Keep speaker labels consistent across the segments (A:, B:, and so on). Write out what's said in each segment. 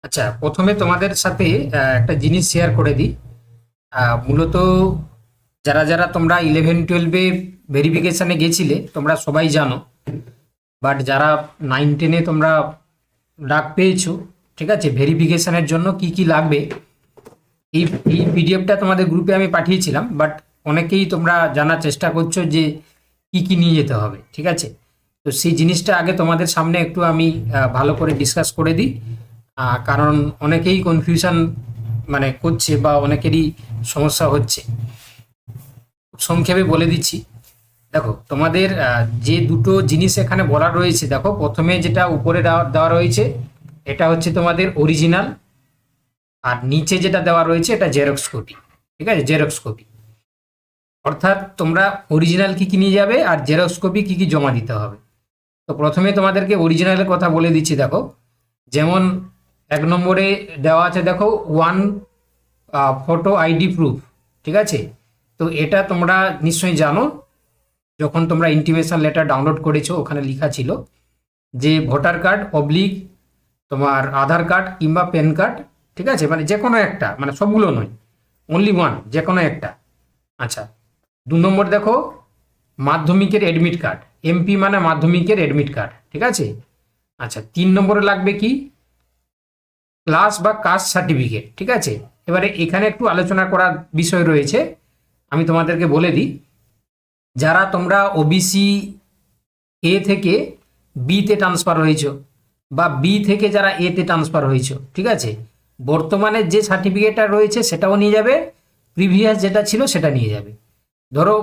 A: আচ্ছা, প্রথমে তোমাদের সাথে একটা জিনিস শেয়ার করে দিই। মূলত যারা যারা তোমরা 11-12-এ ভেরিফিকেশনে গেছিলে তোমরা সবাই জানো, বাট যারা 9-10-এ তোমরা ডাক পেয়েছো, ঠিক আছে, ভেরিফিকেশনের জন্য কি কি লাগবে এই এই পিডিএফটা তোমাদের গ্রুপে আমি পাঠিয়েছিলাম, বাট অনেকেই তোমরা জানার চেষ্টা করছো যে কি কি নিয়ে যেতে হবে, ঠিক আছে। তো সেই জিনিসটা আগে তোমাদের সামনে একটু আমি ভালো করে ডিসকাস করে দিই, কারণ অনেকেই কনফিউশন মানে করছে বা অনেকেরই সমস্যা হচ্ছে। সংক্ষেপে বলে দিচ্ছি। দেখো, তোমাদের যে দুটো জিনিস এখানে বলা রয়েছে, দেখো প্রথমে যেটা উপরে দেওয়া দেওয়া রয়েছে এটা হচ্ছে তোমাদের অরিজিনাল, আর নিচে যেটা দেওয়া রয়েছে এটা জেরক্স কপি, ঠিক আছে, জেরক্স কপি। অর্থাৎ তোমরা অরিজিনাল কি কি নিয়ে যাবে আর জেরক্স কপি কি কি জমা দিতে হবে। তো প্রথমে তোমাদেরকে অরিজিনালের কথা বলে দিচ্ছি। দেখো, যেমন 1 নম্বরে দেওয়া আছে, দেখো, ওয়ান ফটো আইডি প্রুফ, ঠিক আছে। তো এটা তোমরা নিশ্চয়ই জানো, যখন তোমরা ইন্টিমেশন লেটার ডাউনলোড করেছো ওখানে লেখা ছিল যে ভোটার কার্ড অবলিক তোমার আধার কার্ড কিংবা প্যান কার্ড, ঠিক আছে, মানে যে কোনো একটা, মানে সবগুলো নয়, অনলি ওয়ান, যে কোনো একটা। আচ্ছা, 2 নম্বর দেখো, মাধ্যমিকের অ্যাডমিট কার্ড, এমপি মানে মাধ্যমিকের অ্যাডমিট কার্ড, ঠিক আছে। আচ্ছা, 3 নম্বরে লাগবে কি, ক্লাস বা কাস্ট সার্টিফিকেট, ঠিক আছে। এবারে এখানে একটু আলোচনা করার বিষয় রয়েছে, আমি তোমাদেরকে বলে দিই। যারা তোমরা ওবিসি এ থেকে বিতে ট্রান্সফার হয়েছো বা বি থেকে যারা এতে ট্রান্সফার হয়েছো, ঠিক আছে, বর্তমানে যে সার্টিফিকেটটা রয়েছে সেটাও নিয়ে যাবে, প্রিভিয়াস যেটা ছিল সেটা নিয়ে যাবে। ধরো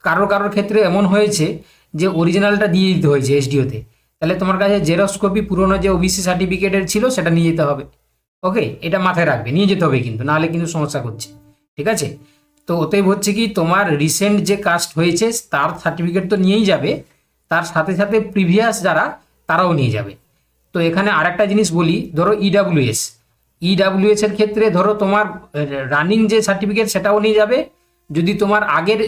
A: কারোর কারোর ক্ষেত্রে এমন হয়েছে যে অরিজিনালটা দিয়ে দিতে হয়েছে এসডিওতে, তাহলে তোমার কাছে জেরক্স কপি পুরোনো যে ওবিসি সার্টিফিকেটের ছিল সেটা নিয়ে যেতে হবে। ওকে, এটা মাথায় রাখবে, নিয়ে যেতে হবে কিন্তু, নাহলে কিন্তু সমস্যা করছে, ঠিক আছে। তো অতএব হচ্ছে কি, তোমার রিসেন্ট যে কাস্ট হয়েছে তার সার্টিফিকেট তো নিয়েই যাবে, তার সাথে সাথে প্রিভিয়াস যারা তারাও নিয়ে যাবে। তো এখানে আরেকটা জিনিস বলি, ধরো ইডাব্লিউএস, ইডাব্লিউএস এর ক্ষেত্রে ধরো তোমার রানিং যে সার্টিফিকেট সেটাও নিয়ে যাবে, যদি তোমার আগের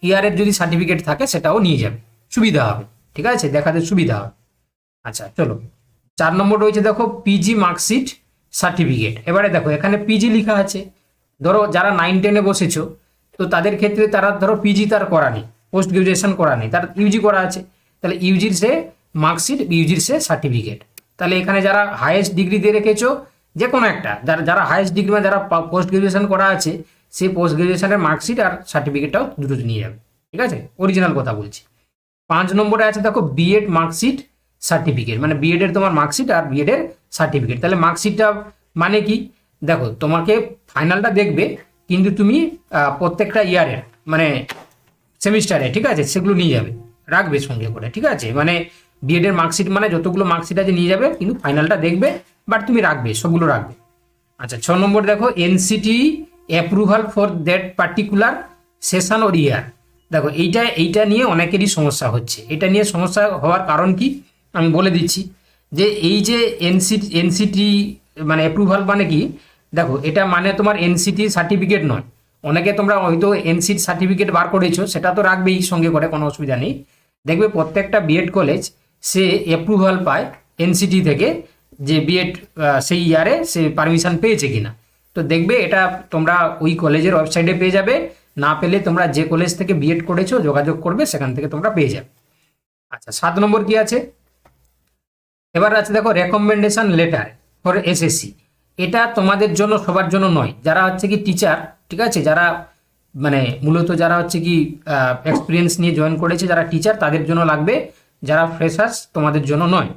A: ইয়ারের যদি সার্টিফিকেট থাকে সেটাও নিয়ে যাবে, সুবিধা হবে, ঠিক আছে, দেখাতে সুবিধা হবে। আচ্ছা চলো, 4 নম্বর রয়েছে, দেখো, পিজি মার্কশিট সার্টিফিকেট। এবারে দেখো এখানে পিজি লেখা আছে, ধরো যারা 9-10-এ বসেছো, তো তাদের ক্ষেত্রে তারা ধরো পিজি তার করা নেই, পোস্ট গ্রাজুয়েশন করা নেই, তার ইউজি করা আছে, তাহলে ইউজির সে মার্কশিট, ইউজির সে সার্টিফিকেট। তাহলে এখানে যারা হাইয়েস্ট ডিগ্রি দিয়ে রেখেছো যে কোনো একটা, যারা যারা হাইয়েস্ট ডিগ্রি মানে যারা পোস্ট গ্রাজুয়েশন করা আছে, সেই পোস্ট গ্রাজুয়েশনের মার্কশিট আর সার্টিফিকেটটাও দুটো নিয়ে যাবে, ঠিক আছে, অরিজিনাল কথা বলছি। 5 নম্বরে আছে, দেখো, বিএড মার্কশিট সার্টিফিকেট, মানে বিএড এর তোমার মার্কশিট আর বিএড এর সার্টিফিকেট। তাহলে মার্কশিটটা মানে কি, দেখো তোমাকে ফাইনালটা দেখবে, কিন্তু তুমি প্রত্যেকটা ইয়ারের মানে সেমিস্টারে, ঠিক আছে, সেগুলো নিয়ে যাবে, রাখবে সঙ্গে করে, ঠিক আছে। মানে বিএড এর মার্কশিট মানে যতগুলো মার্কশিট আছে নিয়ে যাবে, কিন্তু ফাইনালটা দেখবে, বাট তুমি রাখবে, সবগুলো রাখবে। আচ্ছা, 6 নম্বর দেখো, NCT approval for that particular session or year. দেখো এইটা নিয়ে অনেকেরই সমস্যা হচ্ছে। এটা নিয়ে সমস্যা হওয়ার কারণ কি আমি বলে দিচ্ছি, যে এই যে এনসিটি মানে অ্যাপ্রুভাল মানে কি, দেখো এটা মানে তোমার এনসিটি সার্টিফিকেট নয়। অনেকে তোমরা হয়তো এনসিটি সার্টিফিকেট বার করেছো, সেটা তো রাখবেই সঙ্গে করে, কোনো অসুবিধা নেই। দেখবে প্রত্যেকটা বিএড কলেজ সে অ্যাপ্রুভাল পায় এনসিটি থেকে, যে বিএড সেই ইয়ারে সে পারমিশন পেয়েছে কিনা। তো দেখবে এটা তোমরা ওই কলেজের ওয়েবসাইটে পেয়ে যাবে, না পেলে তোমরা যে কলেজ থেকে বিএড করেছো যোগাযোগ করবে, সেখান থেকে তোমরা পেয়ে যাবে। আচ্ছা, 7 নম্বর কি আছে, এবার আছে, দেখো, রেকমেন্ডেশন লেটার ফর এসএসসি। এটা তোমাদের জন্য সবার জন্য নয়, যারা হচ্ছে কি টিচার, ঠিক আছে, যারা মানে মূলত যারা হচ্ছে কি এক্সপিরিয়েন্স নিয়ে জয়েন করেছে, যারা টিচার তাদের জন্য লাগবে, যারা ফ্রেশার্স তোমাদের জন্য নয়।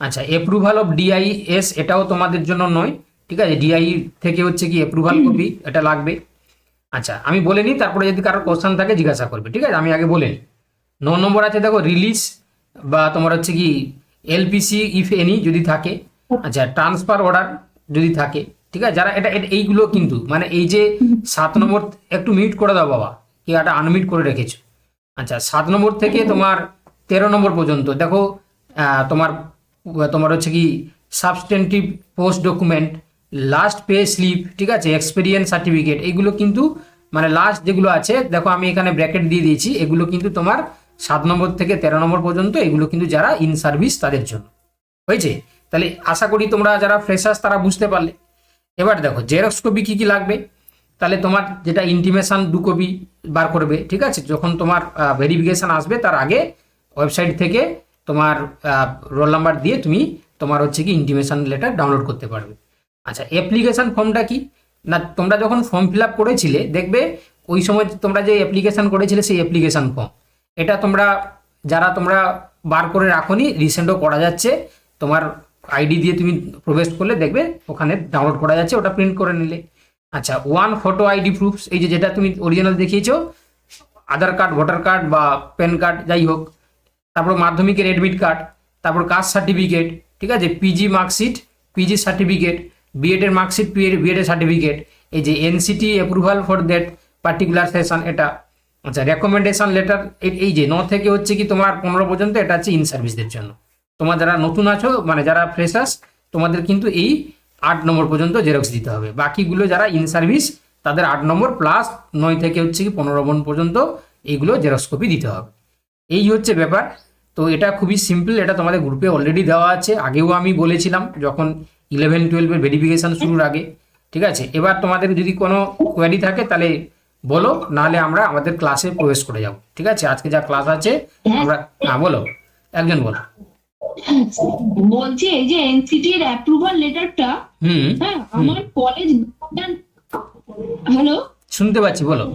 A: আচ্ছা, অ্যাপ্রুভাল অফ ডিআইএস, এটাও তোমাদের জন্য নয়, ঠিক আছে, ডিআই থেকে হচ্ছে কি অ্যাপ্রুভাল কপি, এটা লাগবে। আচ্ছা, আমি বলে নিই, তারপরে যদি কারোর কোশ্চেন থাকে জিজ্ঞাসা করবে, ঠিক আছে, আমি আগে বলে নিই। 9 নম্বর আছে, দেখো, রিলিজ বা তোমার হচ্ছে কি এলপিসি ইফ এনি যদি থাকে। আচ্ছা, ট্রান্সফার অর্ডার যদি থাকে, ঠিক আছে, যারা এইগুলো কিন্তু মানে এই যে 7 নম্বর, একটু মিউট করে দাও বাবা, কি এটা আনমিউট করে রেখেছো। আচ্ছা, 7 নম্বর থেকে তোমার 13 নম্বর পর্যন্ত দেখো, তোমার তোমার হচ্ছে কি substantive post document, last pay slip, ঠিক আছে, এক্সপিরিয়েন্স সার্টিফিকেট, এগুলো কিন্তু মানে লাস্ট যেগুলো আছে, দেখো আমি এখানে ব্র্যাকেট দিয়ে দিয়েছি, এগুলো কিন্তু তোমার 7 নম্বর থেকে 13 নম্বর পর্যন্ত, এগুলো কিন্তু যারা ইন সার্ভিস তাদের জন্য হয়েছে। তাহলে আশা করি তোমরা যারা ফ্রেশার্স তারা বুঝতে পারলে। এবার দেখো জেরক্স কপি কী কী লাগবে। তাহলে তোমার যেটা ইন্টিমেশন 2 কপি বার করবে, ঠিক আছে, যখন তোমার ভেরিফিকেশান আসবে তার আগে ওয়েবসাইট থেকে তোমার রোল নাম্বার দিয়ে তুমি তোমার হচ্ছে কি ইন্টিমেশন লেটার ডাউনলোড করতে পারবে। আচ্ছা, অ্যাপ্লিকেশান ফর্মটা কি না, তোমরা যখন ফর্ম ফিল আপ করেছিলে দেখবে ওই সময় তোমরা যে অ্যাপ্লিকেশান করেছিলে সেই অ্যাপ্লিকেশান ফর্ম, এটা তোমরা যারা তোমরা বার করে রাখোনি রিসেন্টও করা যাচ্ছে, তোমার আইডি দিয়ে তুমি প্রবেশ করলে দেখবে ওখানে ডাউনলোড করা যাচ্ছে, ওটা প্রিন্ট করে নিলে। আচ্ছা, 1 ফটো আইডি প্রুফস, এই যে যেটা তুমি অরিজিনাল দেখিয়েছো, আধার কার্ড, ভোটার কার্ড বা প্যান কার্ড যাই হোক, তারপর মাধ্যমিকের অ্যাডমিট কার্ড, তারপর কাস্ট সার্টিফিকেট, ঠিক আছে, পিজি মার্কশিট, পিজি সার্টিফিকেট, বিএডের মার্কশিট, বিএডের সার্টিফিকেট, এই যে NCT approval for that particular session এটা। আচ্ছা, রেকমেন্ডেশন লেটার, এই যে 9 থেকে হচ্ছে কি তোমার 15 পর্যন্ত, এটা হচ্ছে ইন সার্ভিসদের জন্য। তোমার যারা নতুন আছো মানে যারা ফ্রেশার্স তোমাদের কিন্তু এই 8 নম্বর পর্যন্ত জেরক্স দিতে হবে। বাকিগুলো যারা ইন সার্ভিস তাদের 8 নম্বর প্লাস 9 থেকে হচ্ছে কি 15 নম্বর পর্যন্ত এইগুলো জেরক্স কপি দিতে হবে। এই হচ্ছে ব্যাপার। তো এটা খুবই সিম্পল, এটা তোমাদের গ্রুপে অলরেডি দেওয়া আছে, আগেও আমি বলেছিলাম যখন 11-12 ভেরিফিকেশান শুরুর আগে, ঠিক আছে। এবার তোমাদের যদি কোনো কোয়ারি থাকে তাহলে বলো, নাহলে আমরা আমাদের ক্লাসে প্রবেশ করে যাব, ঠিক আছে। আজকে যা ক্লাস আছে আমরা, হ্যাঁ বলো, একজন বলো।
B: বলছি এই যে এনসিটি এর অ্যাপ্রুভাল লেটারটা, হ্যাঁ আমার কলেজ, হ্যালো
A: শুনতে পাচ্ছি, বলো।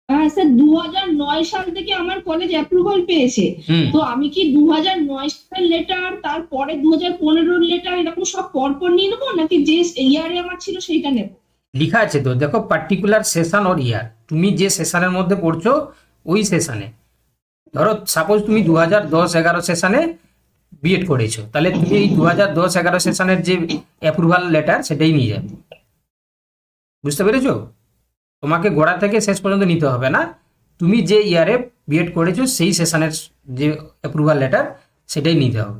B: হ্যাঁ স্যার, 2009 সাল থেকে আমার কলেজ অ্যাপ্রুভাল পেয়েছে। তো আমি কি 2009 সালের লেটার, তারপরে 2015 লেটার, এরকম সব পরপর নিয়ে নেবো, নাকি যে ইয়ারে আমার ছিল সেইটা নেবো?
A: লেখা আছে তো, দেখো পার্টিকুলার সেশন ওর ইয়ার, তুমি যে সেশনের মধ্যে পড়ছো ওই সেশনে, ধরো সাপোজ তুমি 2010-11 সেশনে বিএড করেছো, তাহলে তুমি এই 2010-11 সেশনের যে অ্যাপ্রুভাল লেটার সেটাই নিয়ে যাবে। বুঝতে পেরেছো? তোমাকে গোড়া থেকে শেষ পর্যন্ত নিতে হবে না, তুমি যে ইয়ারে বিএড করেছো সেই সেশনের যে অ্যাপ্রুভাল লেটার সেটাই নিতে হবে।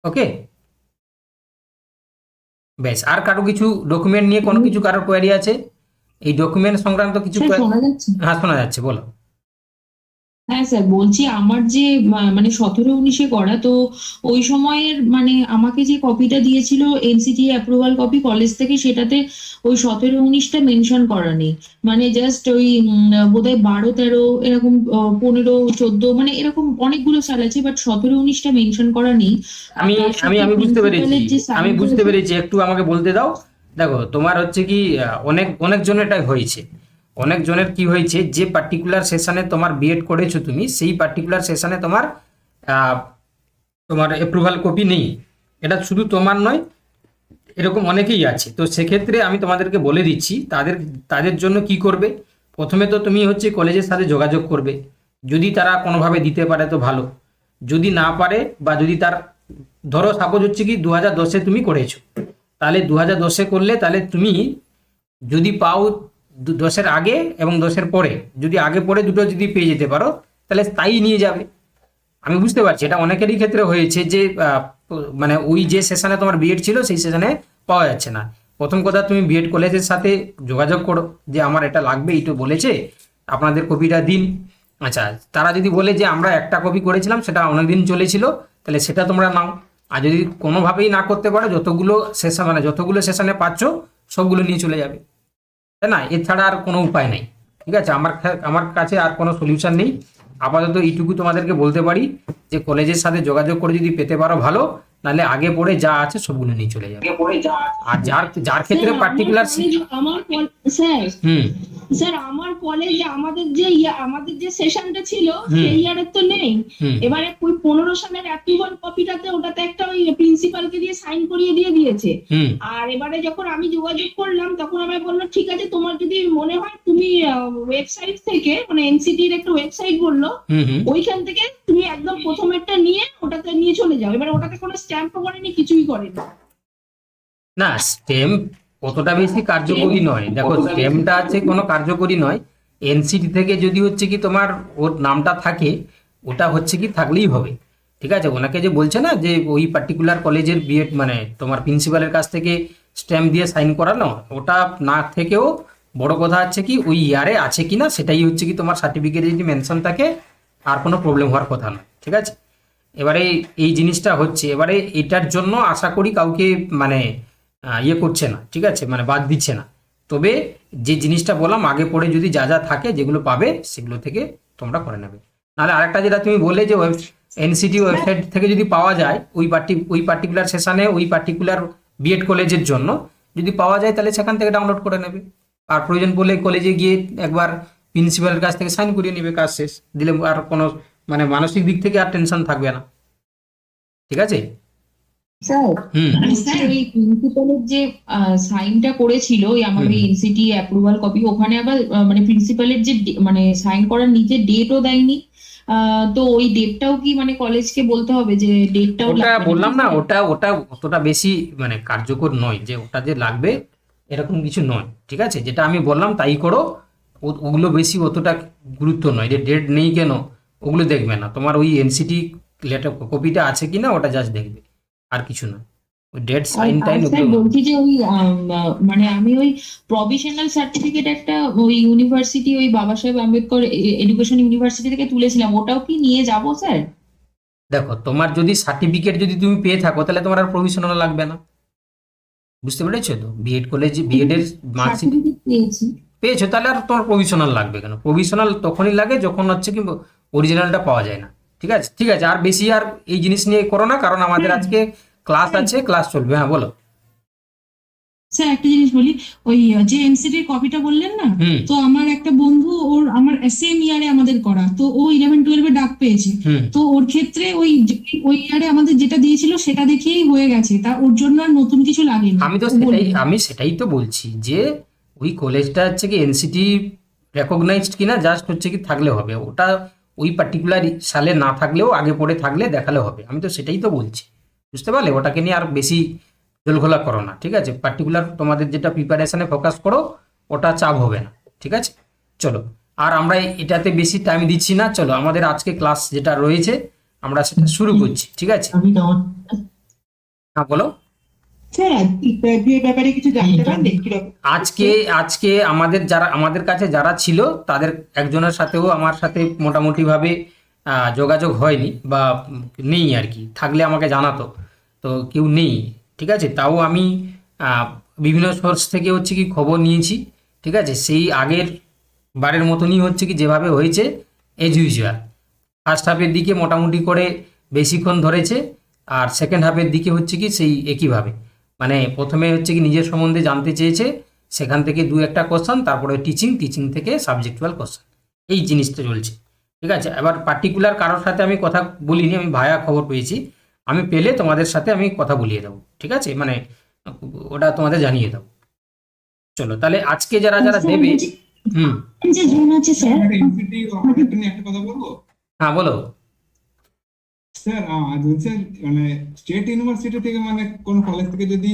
A: ওকে, বেশ। আর কারো কিছু ডকুমেন্ট নিয়ে কোনো কিছু কারোর কোয়ারি আছে? এই ডকুমেন্ট সংক্রান্ত কিছু? হ্যাঁ শোনা যাচ্ছে, বলো।
B: হ্যাঁ স্যার, বলছি আমার যে মানে 17-19 করা, তো ওই সময়ের মানে আমাকে যে কপিটা দিয়েছিল এনসিটি অ্যাপ্রুভাল কপি কলেজ থেকে, সেটাতে ওই 17-19টা মেনশন করা নেই। মানে জাস্ট ওই বোধহয় 12-13 এরকম, 15-14 মানে এরকম অনেকগুলো সাল আছে, বাট 17-19টা মেনশন করা নেই।
A: আমি আমি আমি বুঝতে পেরেছি, আমি বুঝতে পেরেছি, একটু আমাকে বলতে দাও। দেখো তোমার হচ্ছে কি অনেক অনেক জনের এটা হয়েছে, অনেক জনের কি হয়েছে, যে পার্টিকুলার সেশনে তোমার বিএড করেছো তুমি সেই পার্টিকুলার সেশনে তোমার তোমার অ্যাপ্রুভাল কপি নেই। এটা শুধু তোমার নয়, এরকম অনেকেই আছে। তো সেক্ষেত্রে আমি তোমাদেরকে বলে দিচ্ছি তাদের তাদের জন্য কি করবে। প্রথমে তো তুমি হচ্ছে কলেজের সাথে যোগাযোগ করবে, যদি তারা কোনোভাবে দিতে পারে তো ভালো, যদি না পারে বা যদি তার, ধরো সাপোজ হচ্ছে কি 2010-এ তুমি করেছো, তাহলে 2010-এ করলে তাহলে তুমি যদি পাও 10-এর আগে এবং 10-এর পরে, যদি আগে পরে দুটো যদি পেয়ে যেতে পারো তাহলে তাই নিয়ে যাবে। আমি বুঝতে পারছি এটা অনেকেরই ক্ষেত্রে হয়েছে যে মানে ওই যে সেশনে তোমার বিএড ছিল সেই সেশনে পাওয়া যাচ্ছে না। প্রথম কথা তুমি বিএড কলেজের সাথে যোগাযোগ করো যে আমার এটা লাগবে, এইটু বলেছে, আপনাদের কপিটা দিন। আচ্ছা, তারা যদি বলে যে আমরা একটা কপি করেছিলাম সেটা অনেকদিন চলেছিল, তাহলে সেটা তোমরা নাও। আর যদি কোনোভাবেই না করতে পারো, যতগুলো সেশন মানে যতগুলো সেশনে পাচ্ছ সবগুলো নিয়ে চলে যাবে, তাই না? এছাড়া আর কোনো উপায় নেই, ঠিক আছে। আমার কাছে আর কোনো সলিউশন নেই। আপাতত এইটুকু তোমাদেরকে বলতে পারি যে কলেজের সাথে যোগাযোগ করে যদি পেতে পারো ভালো, নাহলে আগে পড়ে যা আছে সবগুলো নিয়ে চলে যাবে। আর যার যার ক্ষেত্রে পার্টিকুলার,
B: আমার স্যার, স্যার আমার কলেজে আমাদের যে সেশনটা ছিল সেই ইয়ারের তো নেই। এবারে ওই 15 সালের অ্যাপ্রুভাল কপিটাতে, ওটাতে একটা ওই প্রিন্সিপালকে দিয়ে সাইন করিয়ে দিয়ে দিয়েছে। আর এবারে যখন আমি যোগাযোগ করলাম তখন আমায় বললো ঠিক আছে, তোমার যদি মনে হয় তুমি ওয়েবসাইট থেকে, মানে এনসিটির একটা ওয়েবসাইট বললো, ওইখান থেকে তুমি একদম প্রথমেরটা নিয়ে ওটাতে নিয়ে চলে যাও। এবারে ওটাতে কোনো স্ট্যাম্পও করেনি, কিছুই করেনি।
A: না, স্ট্যাম্প অতটা বেশি কার্যকরী নয়। দেখো স্ট্যাম্পটা আছে কোনো কার্যকরী নয়। এনসিটি থেকে যদি হচ্ছে কি তোমার ওর নামটা থাকে, ওটা হচ্ছে কি থাকলেই হবে, ঠিক আছে। ওনাকে যে বলছে না যে ওই পার্টিকুলার কলেজের বিএড মানে তোমার প্রিন্সিপালের কাছ থেকে স্ট্যাম্প দিয়ে সাইন করানো, ওটা না থেকেও বড় কথা হচ্ছে কি ওই ইয়ারে আছে কিনা সেটাই হচ্ছে কি তোমার সার্টিফিকেটে যদি মেনশন থাকে, আর কোনো প্রবলেম হওয়ার কথা নয়, ঠিক আছে। এবারে এই জিনিসটা হচ্ছে, এবারে এটার জন্য আশা করি কাউকে মানে ইয়ে করছে না, ঠিক আছে, মানে বাদ দিচ্ছে না। তবে যে জিনিসটা বললাম আগে পরে যদি যা যা থাকে যেগুলো পাবে সেগুলো থেকে তোমরা করে নেবে। নাহলে আরেকটা যেটা তুমি বললে যে এনসিটি ওয়েবসাইট থেকে যদি পাওয়া যায় ওই পার্টিকুলার সেশনে ওই পার্টিকুলার বিএড কলেজের জন্য যদি পাওয়া যায় তাহলে সেখান থেকে ডাউনলোড করে নেবে। আর প্রয়োজন পড়লে কলেজে গিয়ে একবার প্রিন্সিপালের কাছ থেকে সাইন করিয়ে নেবে, কাজ শেষ। দিলে আর কোনো মানে মানসিক দিক থেকে আর টেনশন থাকবে না, ঠিক আছে।
C: স্যার
A: হুম
C: স্যার ওই প্রিন্সিপালের যে সাইনটা করেছিল ওই আমার ওই এনসিটি অ্যাপ্রুভাল কপি, ওখানে আবার মানে প্রিন্সিপালের যে মানে সাইন করার নিচে ডেটও দেয়নি। তো ওই ডেটটাও কি মানে কলেজকে বলতে হবে যে ডেটটাও
A: ওটা
C: লাগবে
A: বললাম
C: নাকি
A: না,
C: স্যার?
A: ওটা অতটা বেশি মানে কার্যকর নয় যে ওটা যে লাগবে এরকম কিছু নয়, ঠিক আছে। যেটা আমি বললাম তাই করো। ওগুলো বেশি অতটা গুরুত্ব নয়, যে ডেট নেই কেন ওগুলো দেখবে না, তোমার ওই এনসিটি লেটার কপিটা আছে কিনা ওটা জাস্ট দেখবে, আর কিছু না। ওই ডেট
C: আর
A: সাইন
C: আর
A: টাইন
C: স্যার
A: ওগুলো
C: বলছি যে ওই মানে আমি ওই প্রভিশনাল সার্টিফিকেট একটা ওই ইউনিভার্সিটি ওই বাবা সাহেব আম্বেদকর এডুকেশন ইউনিভার্সিটি থেকে তুলেছিলাম, ওটাও কি নিয়ে যাব স্যার?
A: দেখো, তোমার যদি সার্টিফিকেট যদি তুমি পেয়ে থাকো তাহলে তোমার আর প্রভিশনাল লাগবে না, বুঝতে পেরেছো তো। বিএড কলেজে বিএড এর মার্কশিট
C: সার্টিফিকেট পেয়েছি।
A: পেয়েছো, তাহলে আর তোমার প্রভিশনাল লাগবে কেন? প্রভিশনাল তখনই লাগে যখন হচ্ছে কি অরিজিনালটা পাওয়া যায় না, ঠিক আছে। ঠিক আছে, আর বেশি আর এই জিনিস নিয়ে করো না, কারণ আমাদের আজকে ক্লাস আছে, ক্লাস চলবে। হ্যাঁ বলো।
D: স্যার একটা জিনিস বলি, ওই যে এনসিটির কপিটা বললেন না,
A: হুম
D: তো আমার একটা বন্ধু ওর আমার সেম ইয়ারে আমাদের করা, তো ও 11-12 ডাক পেয়েছে।
A: হুম
D: তো ওর ক্ষেত্রে ওই ইয়ারে আমাদের যেটা দিয়েছিল সেটা দেখেই হয়ে গেছে, তা ওর জন্য আর নতুন কিছু লাগেনি। ও বললো।
A: আমি সেটাই তো বলছি যে ওই কলেজটা হচ্ছে কি এনসিটি রেকগনাইজড কিনা জাস্ট হচ্ছে কি থাকলে হবে, ওটা ওই পার্টিকুলার সালে না থাকলেও আগে পরে থাকলে দেখালে হবে। আমি তো সেটাই তো বলছি, বুঝতে পারলে। ওটাকে নিয়ে আর বেশি জলঘোলা করো না, ঠিক আছে। পার্টিকুলার তোমাদের যেটা প্রিপারেশনে ফোকাস করো, ওটা চাপ হবে না, ঠিক আছে। চলো, আর আমরা এটাতে বেশি টাইম দিচ্ছি না, চলো আমাদের আজকে ক্লাস যেটা রয়েছে আমরা সেটা শুরু করছি, ঠিক আছে। হ্যাঁ বলো।
E: স্যার ইন্টারভিউ ব্যাপারে কিছু জানতে পারবেন কিরকম?
A: আজকে আমাদের কাছে যারা ছিল তাদের একজনের সাথেও আমার সাথে মোটামুটি ভাবে যোগাযোগ হয়নি বা নেই আর কি, থাকলে আমাকে জানাতো, তো কেউ নেই, ঠিক আছে। তাও আমি বিভিন্ন সোর্স থেকে হচ্ছে কি খবর নিয়েছি, ঠিক আছে। সেই আগের বারের মতনই হচ্ছে কি যেভাবে হয়েছে এজ ইউজুয়াল। ফার্স্ট হাফের দিকে মোটামুটি করে বেশিক্ষণ ধরেছে, আর সেকেন্ড হাফের দিকে হচ্ছে কি সেই একইভাবে, মানে প্রথমে হচ্ছে কি নিজের সম্বন্ধে জানতে চেয়েছে, সেখান থেকে দু একটা কোশ্চেন, তারপরে টিচিং থেকে সাবজেক্টুয়াল কোশ্চেন, এই জিনিসটা চলছে, ঠিক আছে। এবার পার্টিকুলার কারোর সাথে আমি কথা বলিনি, আমি ভায়া খবর পেয়েছি, আমি পেলে তোমাদের সাথে আমি কথা বলিয়ে দেবো, ঠিক আছে, মানে ওটা তোমাদের জানিয়ে দেবো। চলো তাহলে আজকে যারা যারা
B: স্যার,
A: দেবে।
B: বলছি,
A: হুম
B: যে জুন আছে স্যার,
E: এনসিটি অডিট নিয়ে একটা কথা বলবো
A: হ্যাঁ বলো।
E: স্যার। বলছেন মানে স্টেট ইউনিভার্সিটি থেকে মানে কোন কলেজ থেকে যদি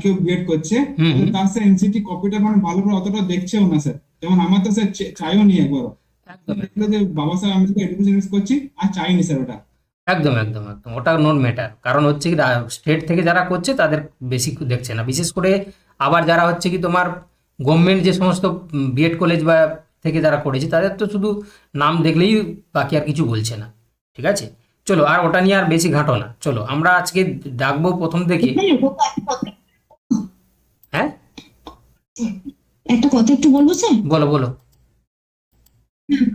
E: কেউ বিএড করছে
A: হুম
E: তাহলে
A: হুম
E: তার স্যার এনসিটি কপিটা মানে ভালো করে অতটা দেখছেও না স্যার। যেমন আমার তো স্যার চাইও নি একবার,
A: একদম
E: দেখলো যে বাবা স্যার আমি তো এডুকেশন ইউজ করছি আর চাইনি স্যার ওটা।
A: একদম একদম একদম ওটা নন ম্যাটার, কারণ হচ্ছে কি স্টেট থেকে যারা করছে তাদের বেশি দেখছে না, বিশেষ করে আবার যারা হচ্ছে কি তোমার গভর্নমেন্ট যে সমস্ত বিএড কলেজ বা থেকে যারা করেছে তাদের তো শুধু নাম দেখলেই বাকি আর কিছু বলছে না, ঠিক আছে। চলো আর ওটা নিয়ে আর বেশি ঘাঁটো না, চলো আমরা আজকে ডাকবো প্রথম থেকে। হ্যাঁ
B: একটা কথা একটু বলবো স্যার।
A: বলো বলো।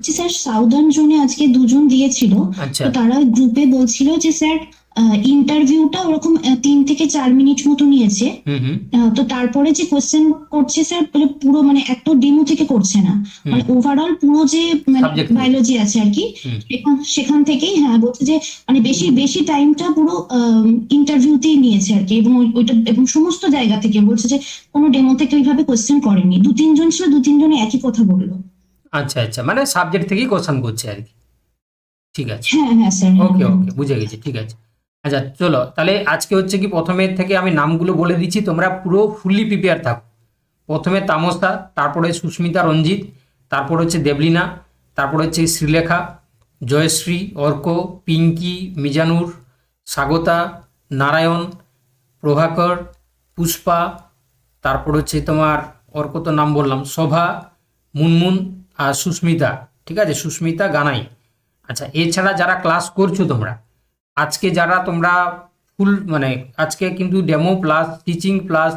B: যে স্যার সাউদার্ন জোনে আজকে দুজন দিয়েছিল,
A: আচ্ছা
B: তো তারা গ্রুপে বলছিল যে স্যার ইন্টারভিউটা ওরকম 3 থেকে 4 মিনিট মতো নিয়েছে।
A: হুম হুম
B: তো তারপরে যে কোশ্চেন করছে স্যার পুরো মানে একটা ডেমো থেকে করছে না,
A: হুম
B: মানে ওভারঅল পুরো যে মানে
A: Subject.
B: বায়োলজি আছে আর কি,
A: হুম
B: সেখান থেকেই হ্যাঁ বলছে যে মানে বেশি বেশি টাইমটা পুরো ইন্টারভিউতেই নিয়েছে আর কি, এবং ওইটা এবং সমস্ত জায়গা থেকে বলছে যে কোনো ডেমো থেকে ওইভাবে কোশ্চেন করেনি। 2-3 জন ছিল, 2-3 জনই একই কথা বললো।
A: আচ্ছা আচ্ছা, মানে সাবজেক্ট থেকেই কোশ্চেন করছে আর কি, ঠিক আছে।
B: হ্যাঁ হ্যাঁ স্যার।
A: ওকে ওকে, বুঝে গেছি, ঠিক আছে। আচ্ছা চলো তাহলে আজকে হচ্ছে কি প্রথমের থেকে আমি নামগুলো বলে দিচ্ছি, তোমরা পুরো ফুললি প্রিপেয়ার থাকো। প্রথমে তামসা, তারপরে সুস্মিতা রঞ্জিত, তারপর হচ্ছে দেবলিনা, তারপর হচ্ছে শ্রীলেখা, জয়শ্রী, অর্ক, পিঙ্কি, মিজানুর, স্বাগতা, নারায়ণ, প্রভাকর, পুষ্পা, তারপর হচ্ছে তোমার অর্ক তো নাম বললাম, শোভা, মুনমুন আর সুস্মিতা, ঠিক আছে, সুস্মিতা গানাই। আচ্ছা এছাড়া যারা ক্লাস করছো তোমরা, আজকে যারা তোমরা ফুল মানে আজকে কিন্তু demo plus teaching plus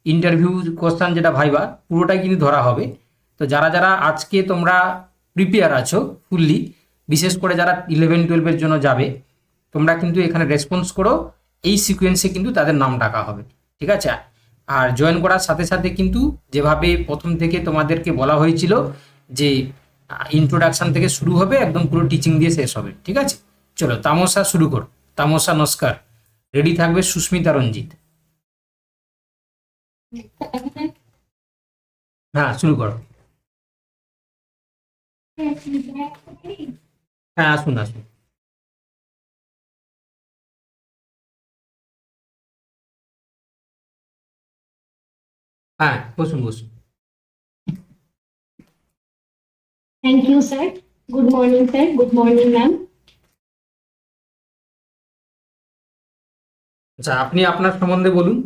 A: interview question যেটা ভাইবা পুরোটাই কিন্তু ধরা হবে। তো যারা যারা আজকে তোমরা প্রিপেয়ার আছো ফুললি, বিশেষ করে যারা 11-12 জন্য যাবে, তোমরা কিন্তু এখানে রেসপন্স করো, এই সিকোয়েন্সে কিন্তু তাদের নাম ডাকা হবে, ঠিক আছে? আর জয়েন করার সাথে সাথে কিন্তু যেভাবে প্রথম থেকে তোমাদেরকে বলা হয়েছিল যে ইন্ট্রোডাকশন থেকে শুরু হবে, একদম পুরো টিচিং দিয়ে শেষ হবে, ঠিক আছে? চলো তামসা শুরু করো। তামসা নস্কর, রেডি থাকবে সুস্মিতা রঞ্জিত। হ্যাঁ শুরু করো। হ্যাঁ আসুন আসুন। হ্যাঁ বসুন বসুন।
F: Thank you, sir. Good morning, sir. Good morning, ma'am.
A: আচ্ছা আপনি আপনার সম্বন্ধে বলুন।